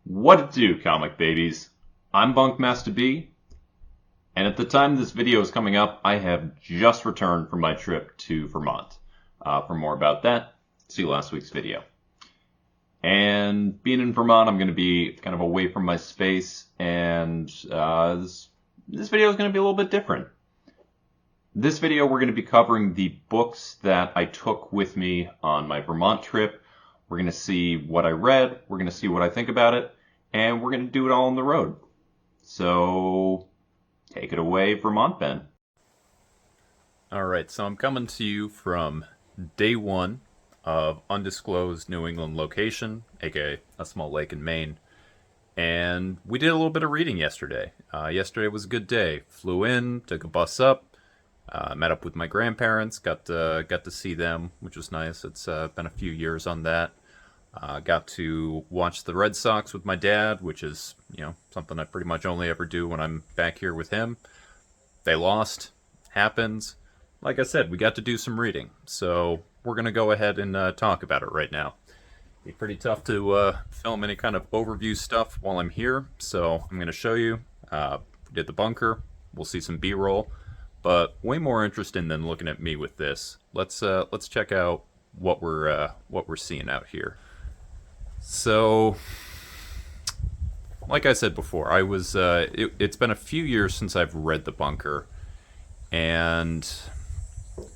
What it do, comic babies? I'm Bunkmaster B, and at the time this video is coming up, I have just returned from my trip to Vermont. For more about that, see last week's video. And being in Vermont, I'm going to be kind of away from my space, and this video is going to be a little bit different. This video, we're going to be covering the books that I took with me on my Vermont trip. We're going to see what I read, we're going to see what I think about it, and we're going to do it all on the road. So, take it away, Vermont Ben. Alright, so I'm coming to you from day one of undisclosed New England location, aka a small lake in Maine. And we did a little bit of reading yesterday. Yesterday was a good day. Flew in, took a bus up, met up with my grandparents, got to see them, which was nice. It's been a few years on that. Got to watch the Red Sox with my dad, which is, something I pretty much only ever do when I'm back here with him. They lost. Happens. Like I said, we got to do some reading. So we're going to go ahead and talk about it right now. It'd be pretty tough to film any kind of overview stuff while I'm here. So I'm going to show you. We did the bunker. We'll see some B-roll. But way more interesting than looking at me with this. Let's check out what we're seeing out here. So, like I said before, I was it's been a few years since I've read The Bunker, and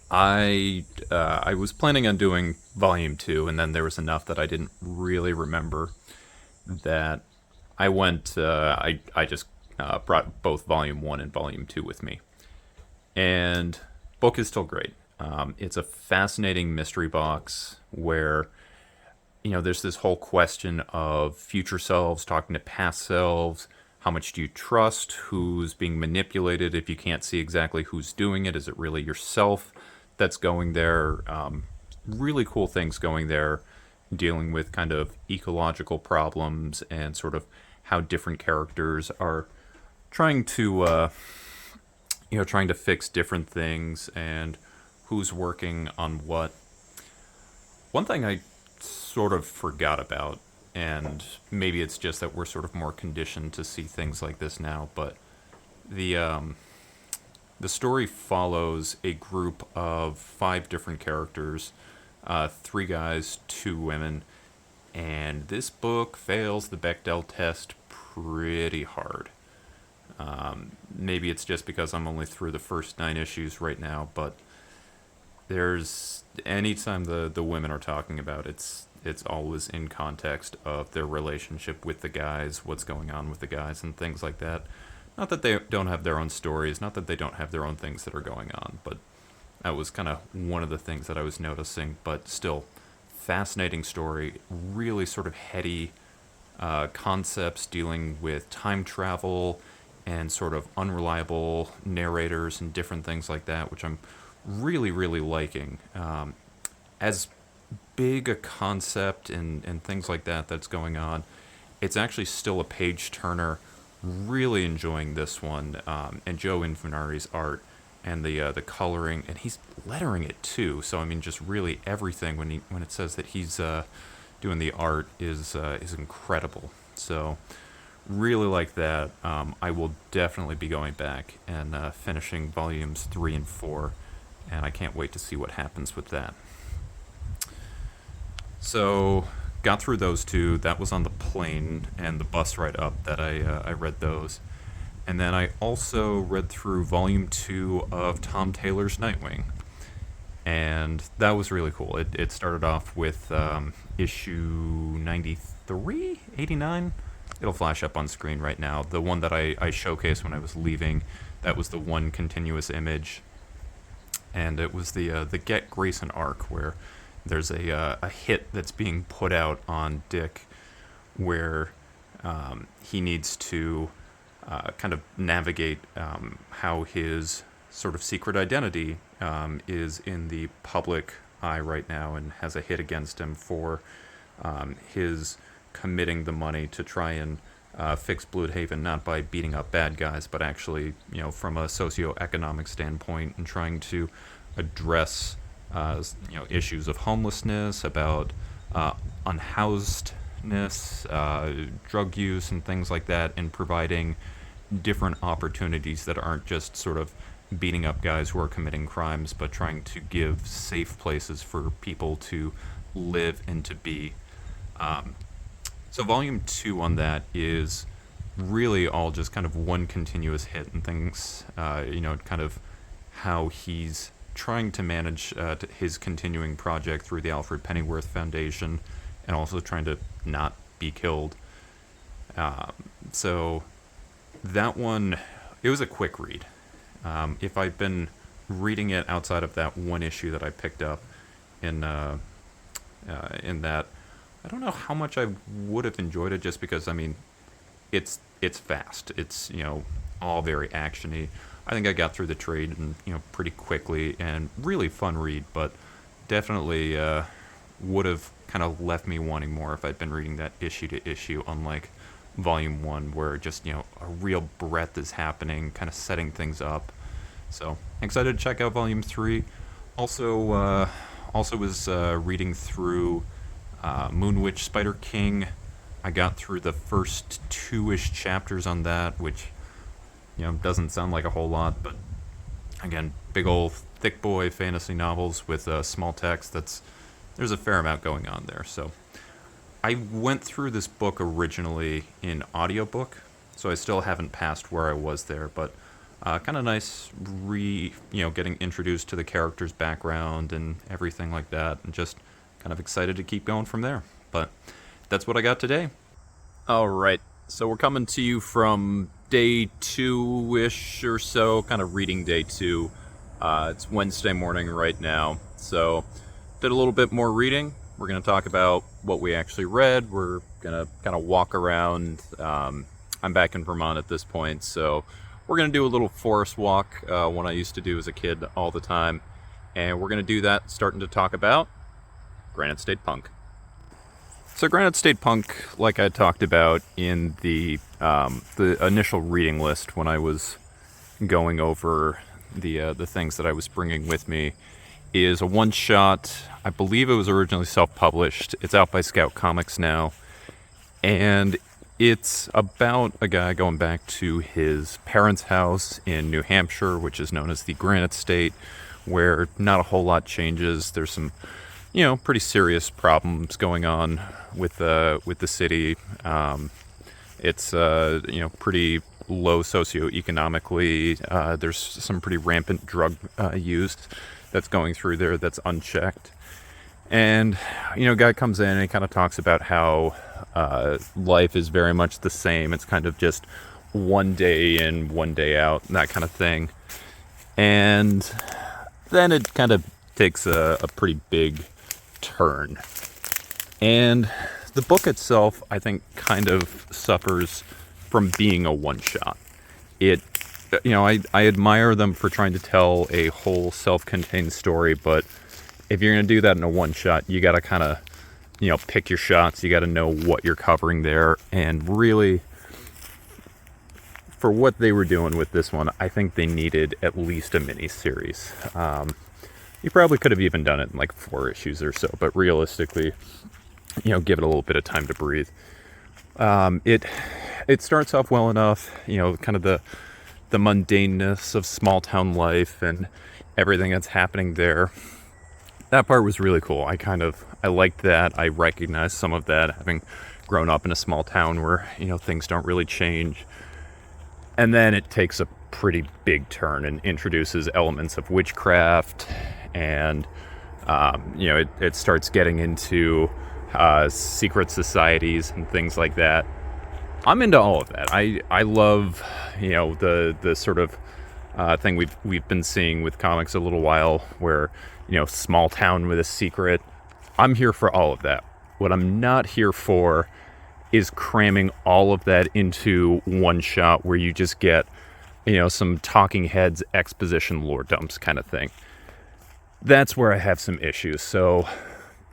I was planning on doing Volume 2, and then there was enough that I didn't really remember that I went. I just brought both Volume 1 and Volume 2 with me, and book is still great. It's a fascinating mystery box where there's this whole question of future selves talking to past selves. How much do you trust? Who's being manipulated if you can't see exactly who's doing it? Is it really yourself that's going there? Really cool things going there, dealing with kind of ecological problems and sort of how different characters are trying to, trying to fix different things and who's working on what. One thing I sort of forgot about, and maybe it's just that we're sort of more conditioned to see things like this now, but the story follows a group of 5 different characters, 3 guys, 2 women, and this book fails the Bechdel test pretty hard. Maybe it's just because I'm only through the first 9 issues right now, but there's anytime the women are talking about it's always in context of their relationship with the guys, what's going on with the guys and things like that. Not that they don't have their own stories, not that they don't have their own things that are going on, but that was kind of one of the things that I was noticing. But still, fascinating story, really sort of heady concepts dealing with time travel and sort of unreliable narrators and different things like that, which I'm really, really liking. As big a concept and things like that that's going on, it's actually still a page turner. Really enjoying this one, and Joe Infinari's art and the coloring, and he's lettering it too. So I mean, just really everything when it says that he's doing the art is incredible. So really like that. I will definitely be going back and finishing volumes 3 and 4, and I can't wait to see what happens with that. So, got through those 2. That was on the plane and the bus ride up that I read those. And then I also read through Volume 2 of Tom Taylor's Nightwing. And that was really cool. It started off with issue 93? 89? It'll flash up on screen right now. The one that I showcased when I was leaving, that was the one continuous image. And it was the Get Grayson arc where there's a hit that's being put out on Dick where he needs to kind of navigate how his sort of secret identity is in the public eye right now, and has a hit against him for his committing the money to try and fix Bloodhaven, not by beating up bad guys, but actually, from a socioeconomic standpoint and trying to address issues of homelessness, about unhoused homelessness, drug use, and things like that, and providing different opportunities that aren't just sort of beating up guys who are committing crimes, but trying to give safe places for people to live and to be. So volume 2 on that is really all just kind of one continuous hit and things, kind of how he's trying to manage his continuing project through the Alfred Pennyworth Foundation, and also trying to not be killed. So that one, it was a quick read. If I'd been reading it outside of that one issue that I picked up in that, I don't know how much I would have enjoyed it, just because, I mean, it's fast. It's, all very actiony. I think I got through the trade and pretty quickly, and really fun read, but definitely would have kind of left me wanting more if I'd been reading that issue to issue, unlike volume 1, where just a real breadth is happening, kind of setting things up. So excited to check out volume 3. Also was reading through Moonwitch Spider King. I got through the first 2-ish chapters on that, which doesn't sound like a whole lot, but again, big old thick boy fantasy novels with small text. There's a fair amount going on there. So I went through this book originally in audiobook, so I still haven't passed where I was there, but kind of nice getting introduced to the character's background and everything like that, and just kind of excited to keep going from there. But that's what I got today. All right, so we're coming to you from day 2-ish or so, kind of reading day 2. It's Wednesday morning right now, so did a little bit more reading. We're going to talk about what we actually read. We're going to kind of walk around. I'm back in Vermont at this point, so we're going to do a little forest walk, one I used to do as a kid all the time. And we're going to do that starting to talk about Granite State Punk. So Granite State Punk, like I talked about in the initial reading list when I was going over the things that I was bringing with me, is a one-shot. I believe it was originally self-published. It's out by Scout Comics now, and it's about a guy going back to his parents' house in New Hampshire, which is known as the Granite State, where not a whole lot changes. There's some pretty serious problems going on with the city. It's pretty low socioeconomically. There's some pretty rampant drug use that's going through there that's unchecked. And guy comes in and he kind of talks about how life is very much the same. It's kind of just one day in, one day out, that kind of thing. And then it kind of takes a pretty big turn. And the book itself, I think, kind of suffers from being a one-shot. I admire them for trying to tell a whole self-contained story, but if you're going to do that in a one-shot, you got to kind of, pick your shots. You got to know what you're covering there. And really, for what they were doing with this one, I think they needed at least a mini-series. You probably could have even done it in like 4 issues or so, but realistically, give it a little bit of time to breathe. It starts off well enough, kind of the mundaneness of small town life and everything that's happening there. That part was really cool. I liked that. I recognized some of that, having grown up in a small town where, things don't really change. And then it takes a pretty big turn and introduces elements of witchcraft, and it starts getting into secret societies and things like that. I'm into all of that. I love the sort of thing we've been seeing with comics a little while, where small town with a secret. I'm here for all of that. What I'm not here for is cramming all of that into one shot where you just get some talking heads exposition lore dumps kind of thing. That's where I have some issues. So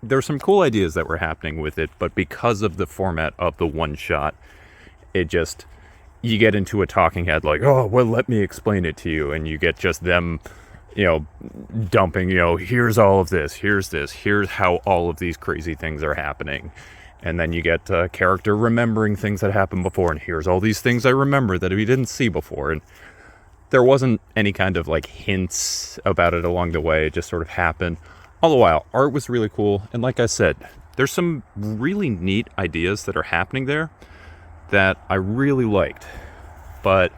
there's some cool ideas that were happening with it, but because of the format of the one shot, you get into a talking head like, oh, well, let me explain it to you. And you get just them, dumping, here's all of this, here's how all of these crazy things are happening. And then you get a character remembering things that happened before, and here's all these things I remember that we didn't see before. And there wasn't any kind of like hints about it along the way. It just sort of happened. All the while, art was really cool. And like I said, there's some really neat ideas that are happening there that I really liked. But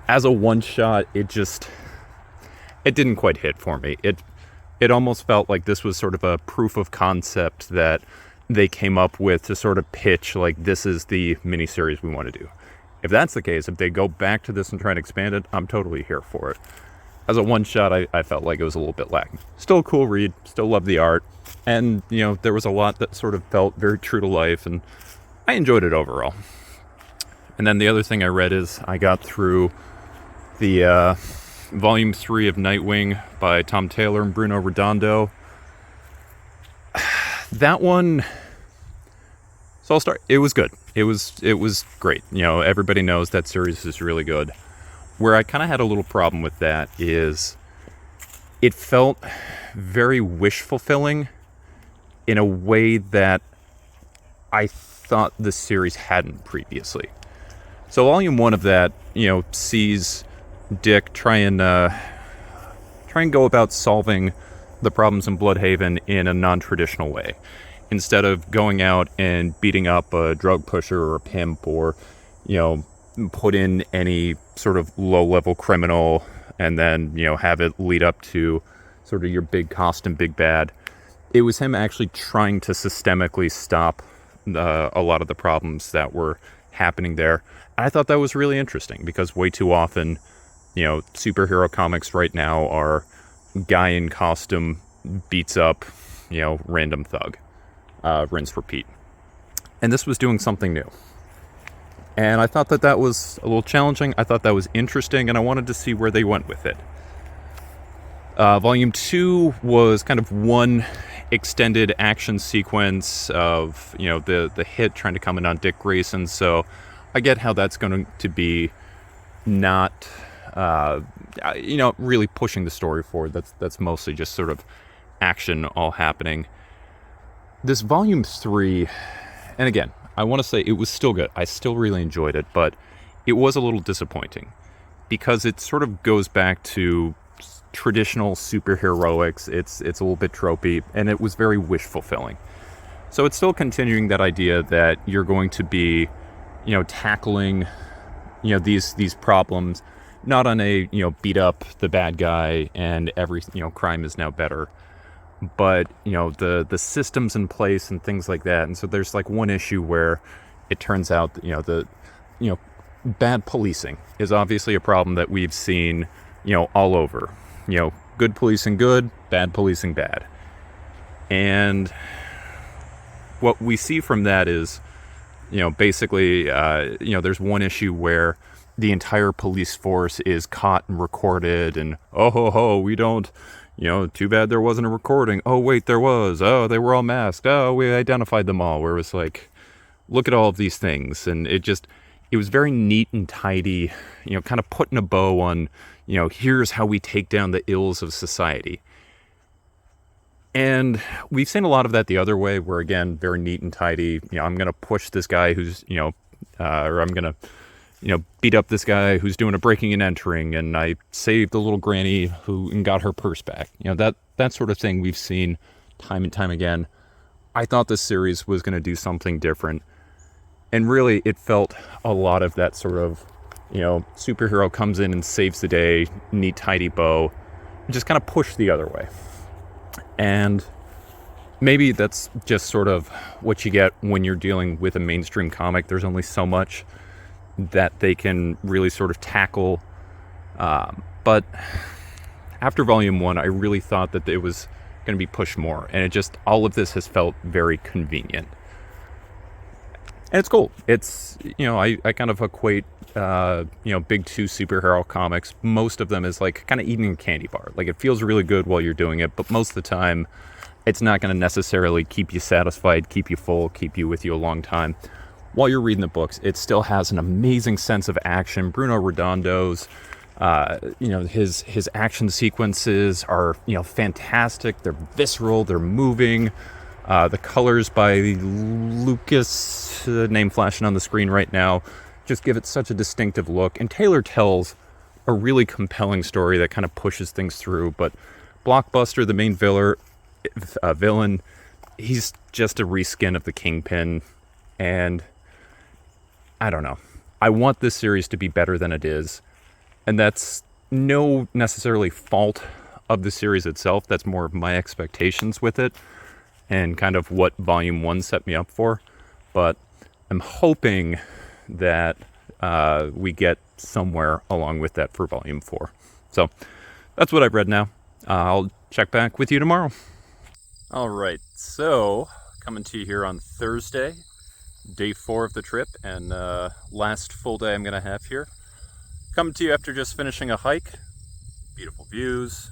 as a one-shot, it didn't quite hit for me. It almost felt like this was sort of a proof of concept that they came up with to sort of pitch, like, this is the miniseries we want to do. If that's the case, if they go back to this and try and expand it, I'm totally here for it. As a one-shot, I felt like it was a little bit lacking. Still a cool read, still love the art, and, you know, there was a lot that sort of felt very true to life, and I enjoyed it overall. And then the other thing I read is I got through the Volume 3 of Nightwing by Tom Taylor and Bruno Redondo. That one, so I'll start. It was good. It was great. You know, everybody knows that series is really good. Where I kind of had a little problem with that is it felt very wish-fulfilling in a way that I thought the series hadn't previously. So Volume 1 of that, you know, sees Dick try and go about solving the problems in Bloodhaven in a non-traditional way. Instead of going out and beating up a drug pusher or a pimp, or, you know, put in any sort of low-level criminal and then, you know, have it lead up to sort of your big cost and big bad. It was him actually trying to systemically stop a lot of the problems that were happening there. And I thought that was really interesting, because way too often, you know, superhero comics right now are guy in costume beats up, you know, random thug. Rinse, repeat. And this was doing something new. And I thought that was a little challenging. I thought that was interesting, and I wanted to see where they went with it. Volume 2 was kind of one extended action sequence of, you know, the hit trying to come in on Dick Grayson. So I get how that's going to be not, you know, really pushing the story forward. That's mostly just sort of action all happening. This Volume 3, and again, I want to say it was still good. I still really enjoyed it, but it was a little disappointing because it sort of goes back to traditional superheroics. It's a little bit tropey, and it was very wish-fulfilling. So it's still continuing that idea that you're going to be, you know, tackling, you know, these problems, not on a, you know, beat up the bad guy and every, you know, crime is now better, but, you know, the systems in place and things like that. And so there's like one issue where it turns out that, you know, bad policing is obviously a problem that we've seen, you know, all over. You know, good policing good, bad policing bad. And what we see from that is, you know, basically, you know, there's one issue where the entire police force is caught and recorded, and oh ho ho, we don't, you know, too bad there wasn't a recording. Oh wait, there was. Oh, they were all masked. Oh, we identified them all. Where it was like, look at all of these things, and it was very neat and tidy, you know, kind of putting a bow on, you know, here's how we take down the ills of society. And we've seen a lot of that the other way, where again, very neat and tidy. You know, I'm going to push this guy who's, you know, or I'm going to, you know, beat up this guy who's doing a breaking and entering, and I saved the little granny who and got her purse back. You know, that sort of thing we've seen time and time again. I thought this series was going to do something different. And really, it felt a lot of that sort of, you know, superhero comes in and saves the day, neat, tidy bow, and just kind of push the other way. And maybe that's just sort of what you get when you're dealing with a mainstream comic. There's only so much that they can really sort of tackle. But after Volume 1, I really thought that it was going to be pushed more. And all of this has felt very convenient. And it's cool. It's, you know, I kind of equate, you know, big two superhero comics, most of them is like kind of eating a candy bar. Like, it feels really good while you're doing it, but most of the time, it's not going to necessarily keep you satisfied, keep you full, keep you with you a long time. While you're reading the books, it still has an amazing sense of action. Bruno Redondo's, you know, his action sequences are, you know, fantastic. They're visceral, they're moving. The colors by Lucas, name flashing on the screen right now, just give it such a distinctive look. And Taylor tells a really compelling story that kind of pushes things through. But Blockbuster, the main villain, he's just a reskin of the Kingpin. And I don't know. I want this series to be better than it is. And that's no necessarily fault of the series itself. That's more of my expectations with it and kind of what Volume 1 set me up for. But I'm hoping that we get somewhere along with that for Volume 4. So that's what I've read now. I'll check back with you tomorrow. All right, so coming to you here on Thursday, day 4 of the trip, and last full day I'm going to have here. Coming to you after just finishing a hike. Beautiful views.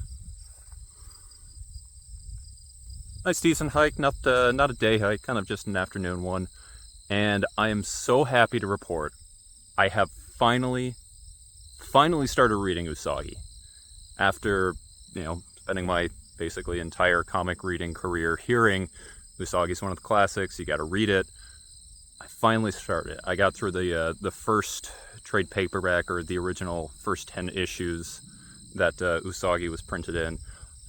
Nice decent hike, not a day hike, kind of just an afternoon one. And I am so happy to report I have finally started reading Usagi. After, spending my basically entire comic reading career hearing Usagi's one of the classics, you gotta read it. I finally started. I got through the first trade paperback, or the original first 10 issues that Usagi was printed in.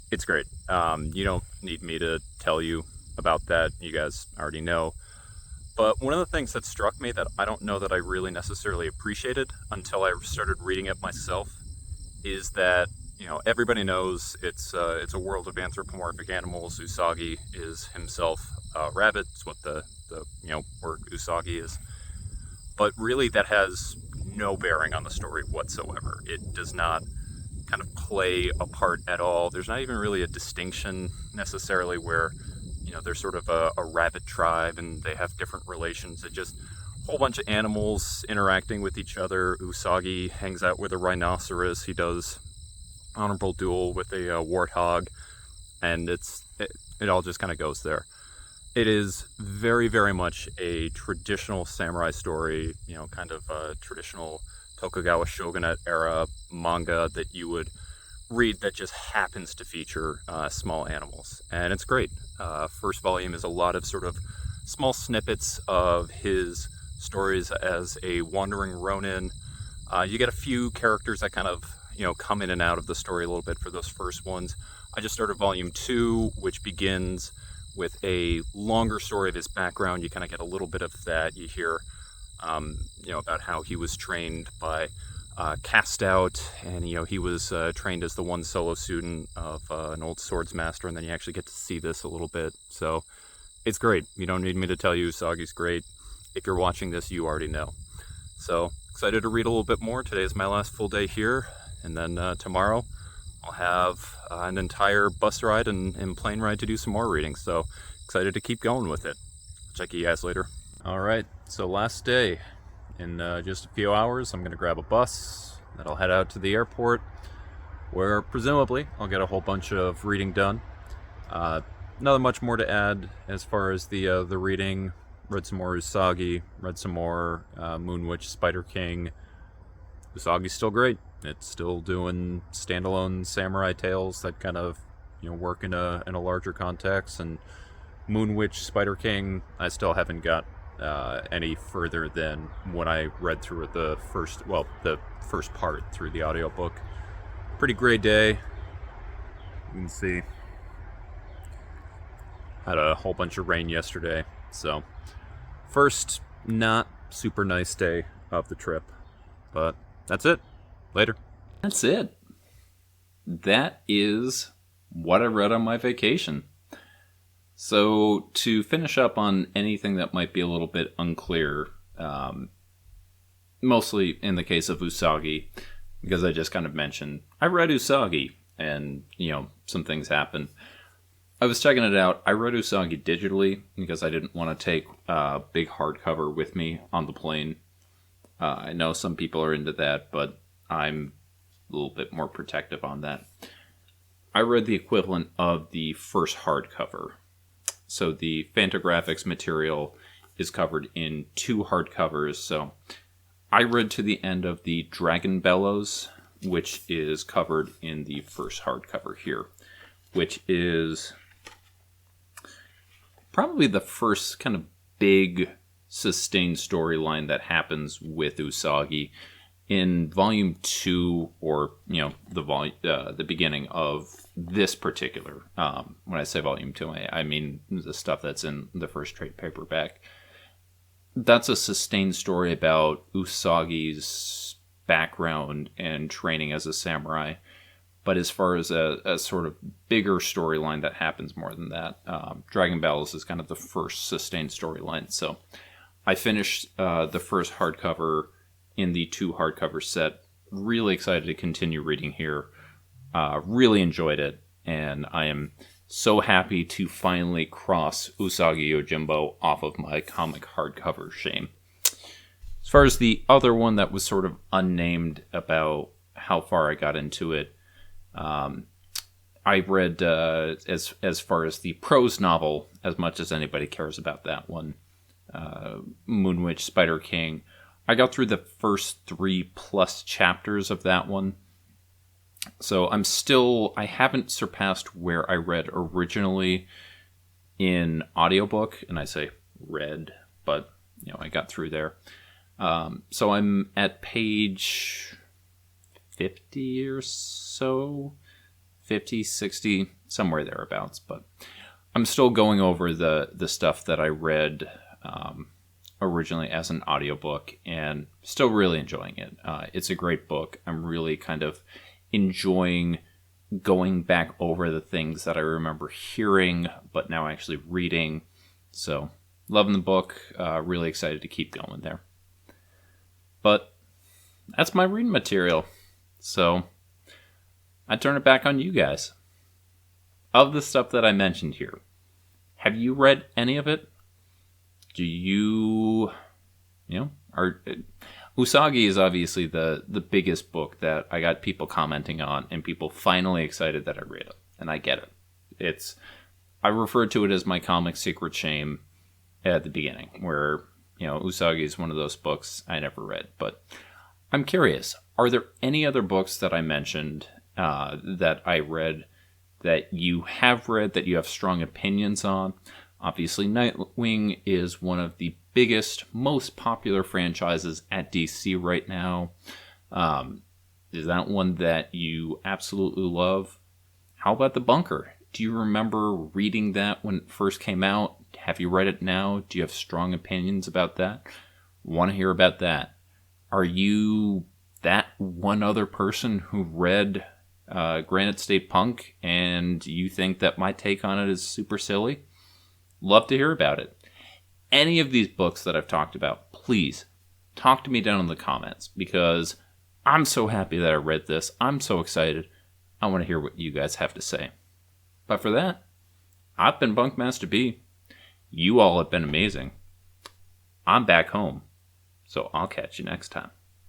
It's great. You don't need me to tell you about that. You guys already know. But one of the things that struck me that I don't know that I really necessarily appreciated until I started reading it myself is that, everybody knows it's a world of anthropomorphic animals. Usagi is himself a rabbit. It's what the word Usagi is. But really that has no bearing on the story whatsoever. It does not kind of play a part at all. There's not even really a distinction necessarily where, they're sort of a rabbit tribe and they have different relations. It's just a whole bunch of animals interacting with each other. Usagi hangs out with a rhinoceros. He does honorable duel with a warthog, and it all just kind of goes there. It is very, very much a traditional samurai story, kind of a traditional Tokugawa shogunate era manga that you would read that just happens to feature small animals. And it's great. First volume is a lot of sort of small snippets of his stories as a wandering ronin. You get a few characters that kind of, come in and out of the story a little bit for those first ones. I just started volume 2, which begins with a longer story of his background. You kind of get a little bit of that. You hear, about how he was trained by Cast Out, and he was trained as the one solo student of an old swords master, and then you actually get to see this a little bit. So it's great. You don't need me to tell you Usagi's great. If you're watching this, you already know. So excited to read a little bit more. Today is my last full day here, and then tomorrow I'll have an entire bus ride and plane ride to do some more reading. So excited to keep going with it. Check you guys later. All right, so last day. In just a few hours, I'm going to grab a bus that'll head out to the airport, where presumably I'll get a whole bunch of reading done. Nothing much more to add as far as the reading. Read some more Usagi, read some more Moon Witch, Spider King. Usagi's still great. It's still doing standalone samurai tales that kind of work in a larger context. And Moon Witch, Spider King, I still haven't got any further than when I read through the first part through the audiobook. Pretty gray day. You can see had a whole bunch of rain yesterday, so first not super nice day of the trip, but that's it. Later. That's it. That is what I read on my vacation. So to finish up on anything that might be a little bit unclear, mostly in the case of Usagi, because I just kind of mentioned, I read Usagi and, some things happen. I was checking it out. I read Usagi digitally because I didn't want to take a big hardcover with me on the plane. I know some people are into that, but I'm a little bit more protective on that. I read the equivalent of the first hardcover. So the Fantagraphics material is covered in 2 hardcovers. So I read to the end of the Dragon Bellows, which is covered in the first hardcover here, which is probably the first kind of big sustained storyline that happens with Usagi in volume 2, or the beginning of this particular. When I say volume 2, I mean the stuff that's in the first trade paperback. That's a sustained story about Usagi's background and training as a samurai. But as far as a sort of bigger storyline that happens more than that, Dragon Battles is kind of the first sustained storyline. So I finished the first hardcover in the 2 hardcover set. Really excited to continue reading here. Really enjoyed it. And I am so happy to finally cross Usagi Yojimbo off of my comic hardcover shame. As far as the other one that was sort of unnamed about how far I got into it, I read, as far as the prose novel, as much as anybody cares about that one, Moonwitch Spider King. I got through the first 3+ chapters of that one. So I haven't surpassed where I read originally in audiobook, and I say read, but I got through there. So I'm at page 50 or so, 50, 60, somewhere thereabouts. But I'm still going over the stuff that I read originally as an audiobook, and still really enjoying it. It's a great book. I'm really kind of enjoying going back over the things that I remember hearing, but now actually reading. So, loving the book. Really excited to keep going there. But that's my reading material. So, I turn it back on you guys. Of the stuff that I mentioned here, have you read any of it? Do you Usagi is obviously the biggest book that I got people commenting on, and people finally excited that I read it. And I get it. I referred to it as my comic secret shame at the beginning, where, Usagi is one of those books I never read. But I'm curious, are there any other books that I mentioned that I read that you have read, that you have strong opinions on? Obviously, Nightwing is one of the biggest, most popular franchises at DC right now. Is that one that you absolutely love? How about The Bunker? Do you remember reading that when it first came out? Have you read it now? Do you have strong opinions about that? Want to hear about that? Are you that one other person who read Granite State Punk and you think that my take on it is super silly? Love to hear about it. Any of these books that I've talked about, please talk to me down in the comments, because I'm so happy that I read this. I'm so excited. I want to hear what you guys have to say. But for that, I've been Bunkmaster B. You all have been amazing. I'm back home, so I'll catch you next time.